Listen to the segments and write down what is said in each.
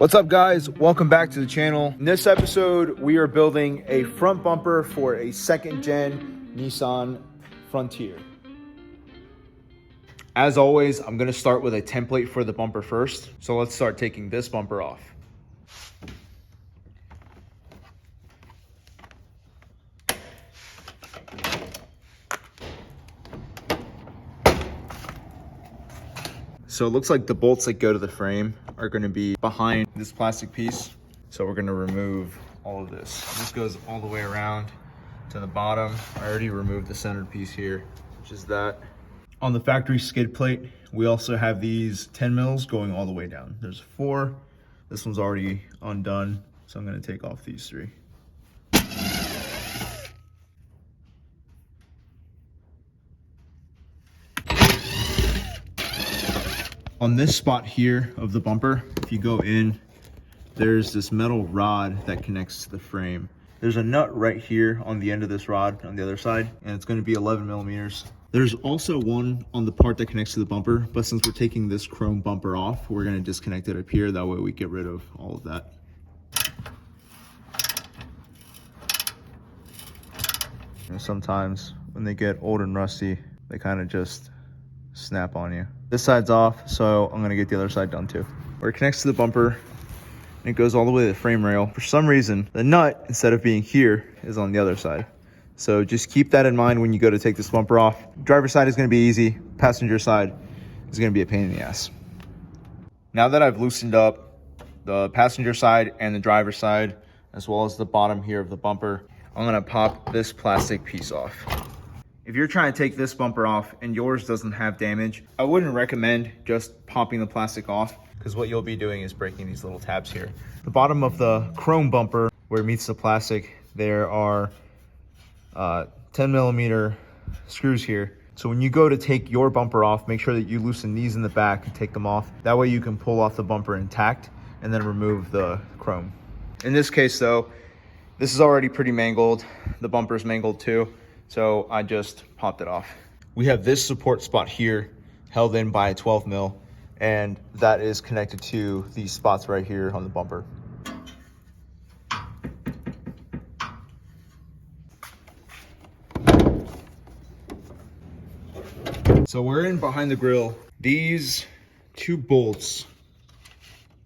What's up, guys? Welcome back to the channel. In this episode, we are building a front bumper for a second gen Nissan Frontier. As always, I'm gonna start with a template for the bumper first. So let's start taking this bumper off. So it looks like the bolts that go to the frame are going to be behind this plastic piece. So we're going to remove all of this. This goes all the way around to the bottom. I already removed the centered piece here, which is that. On the factory skid plate, we also have these 10 mils going all the way down. There's 4. This one's already undone, so I'm going to take off these 3. On this spot here of the bumper, if you go in, there's this metal rod that connects to the frame. There's a nut right here on the end of this rod on the other side, and it's going to be 11 millimeters. There's also one on the part that connects to the bumper, but since we're taking this chrome bumper off, we're going to disconnect it up here. That way we get rid of all of that. And sometimes when they get old and rusty, they kind of just snap on you. This side's off, so I'm gonna get the other side done too. Where it connects to the bumper, and it goes all the way to the frame rail. For some reason, the nut, instead of being here, is on the other side. So just keep that in mind when you go to take this bumper off. Driver's side is gonna be easy. Passenger side is gonna be a pain in the ass. Now that I've loosened up the passenger side and the driver's side, as well as the bottom here of the bumper, I'm gonna pop this plastic piece off. If you're trying to take this bumper off and yours doesn't have damage, I wouldn't recommend just popping the plastic off, because what you'll be doing is breaking these little tabs here. The bottom of the chrome bumper, where it meets the plastic, there are 10 millimeter screws here. So when you go to take your bumper off, make sure that you loosen these in the back and take them off. That way you can pull off the bumper intact and then remove the chrome. In this case though, this is already pretty mangled. The bumper's mangled too. So I just popped it off. We have this support spot here held in by a 12 mil, and that is connected to these spots right here on the bumper. So we're in behind the grill. These 2 bolts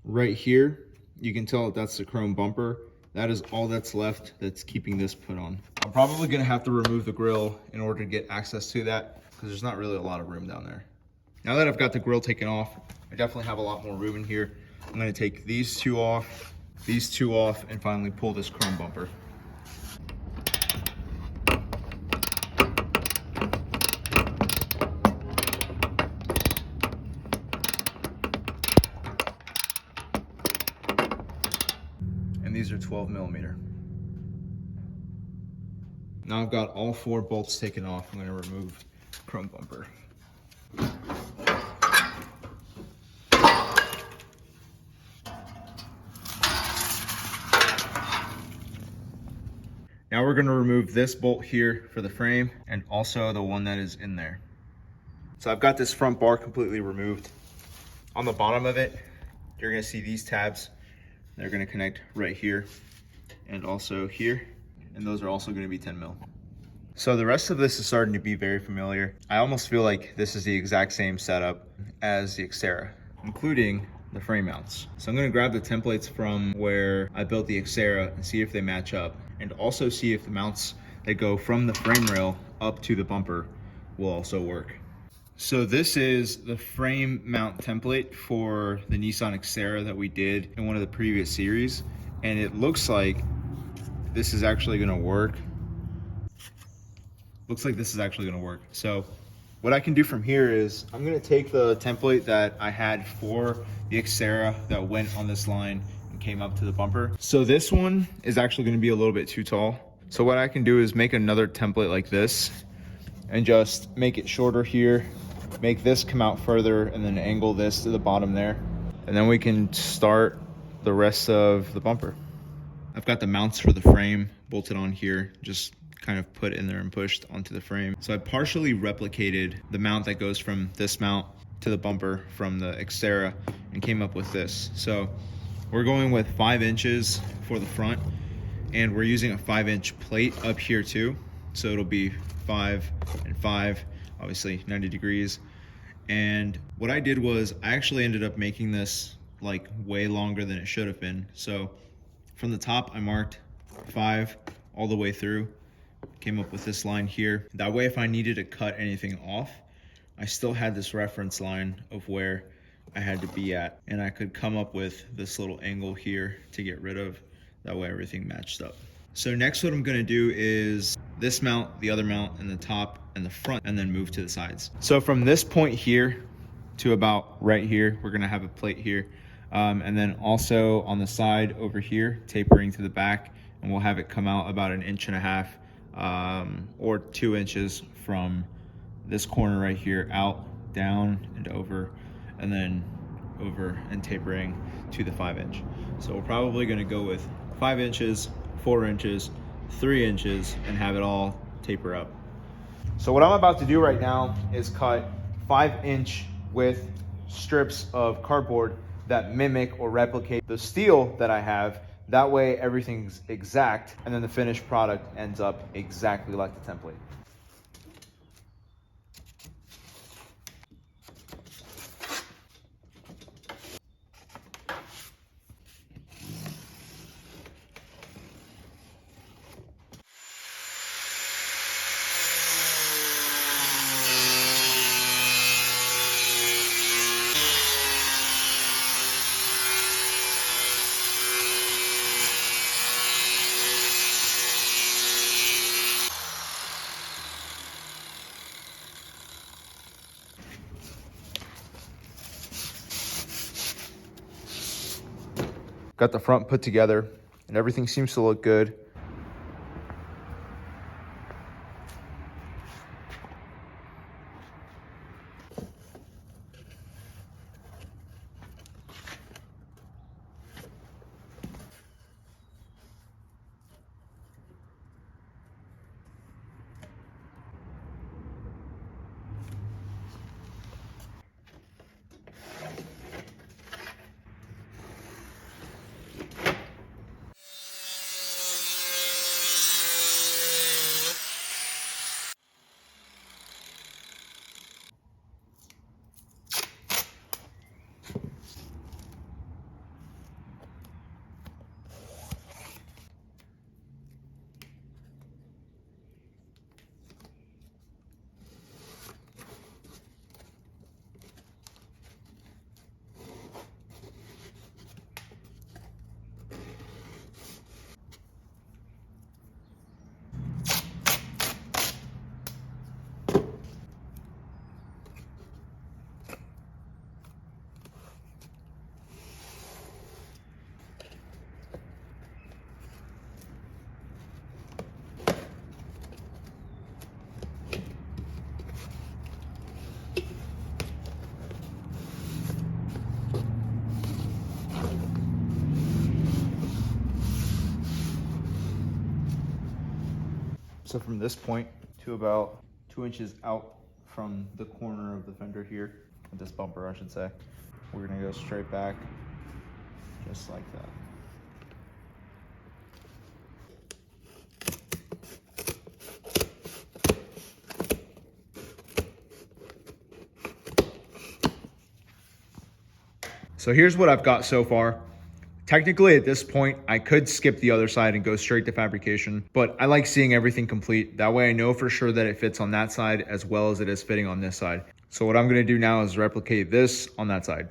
right here, you can tell that's the chrome bumper. That is all that's left that's keeping this put on. I'm probably gonna have to remove the grill in order to get access to that, because there's not really a lot of room down there. Now that I've got the grill taken off, I definitely have a lot more room in here. I'm gonna take these 2 off, and finally pull this chrome bumper. And these are 12 millimeter. Now I've got all 4 bolts taken off. I'm going to remove the chrome bumper. Now we're going to remove this bolt here for the frame, and also the one that is in there. So I've got this front bar completely removed. On the bottom of it, you're going to see these tabs. They're going to connect right here and also here. And those are also going to be 10 mil. So the rest of this is starting to be very familiar. I almost feel like this is the exact same setup as the Xterra, including the frame mounts. So I'm going to grab the templates from where I built the Xterra and see if they match up, and also see if the mounts that go from the frame rail up to the bumper will also work. So this is the frame mount template for the Nissan Xterra that we did in one of the previous series, and it looks like this is actually gonna work. Looks like this is actually gonna work. So what I can do from here is I'm gonna take the template that I had for the Xterra that went on this line and came up to the bumper. So this one is actually gonna be a little bit too tall. So what I can do is make another template like this and just make it shorter here, make this come out further, and then angle this to the bottom there. And then we can start the rest of the bumper. I've got the mounts for the frame bolted on here, just kind of put in there and pushed onto the frame. So I partially replicated the mount that goes from this mount to the bumper from the Xterra and came up with this. So We're going with 5 inches for the front, and we're using a 5-inch plate up here too. So it'll be 5 and 5, obviously 90 degrees. And what I did was I actually ended up making this like way longer than it should have been. So from the top, I marked 5 all the way through, came up with this line here. That way, if I needed to cut anything off, I still had this reference line of where I had to be at, and I could come up with this little angle here to get rid of. That way everything matched up. So next what I'm gonna do is this mount, the other mount, and the top and the front, and then move to the sides. So from this point here to about right here, we're gonna have a plate here. And then also on the side over here, tapering to the back, and we'll have it come out about 1.5 inches or 2 inches from this corner right here out, down, and over, and then over and tapering to the 5-inch. So we're probably gonna go with 5 inches, 4 inches, 3 inches, and have it all taper up. So what I'm about to do right now is cut 5-inch width strips of cardboard that mimic or replicate the steel that I have. That way everything's exact, and then the finished product ends up exactly like the template. Got the front put together and everything seems to look good. So from this point to about 2 inches out from the corner of the fender here, this bumper I should say, we're gonna go straight back, just like that. So here's what I've got so far. Technically at this point, I could skip the other side and go straight to fabrication, but I like seeing everything complete. That way I know for sure that it fits on that side as well as it is fitting on this side. So what I'm gonna do now is replicate this on that side.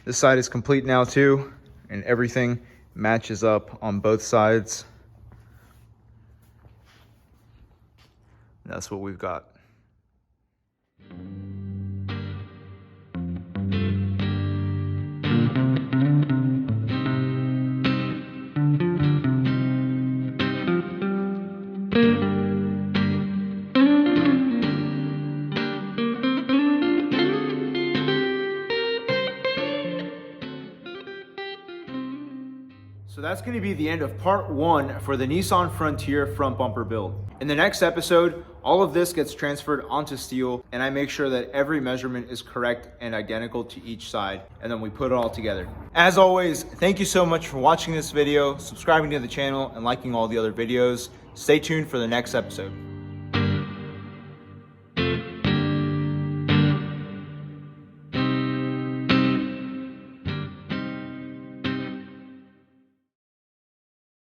This side is complete now too, and everything matches up on both sides. And that's what we've got. So that's going to be the end of part 1 for the Nissan Frontier front bumper build. In the next episode, all of this gets transferred onto steel and I make sure that every measurement is correct and identical to each side, and then we put it all together. As always, thank you so much for watching this video, subscribing to the channel, and liking all the other videos. Stay tuned for the next episode.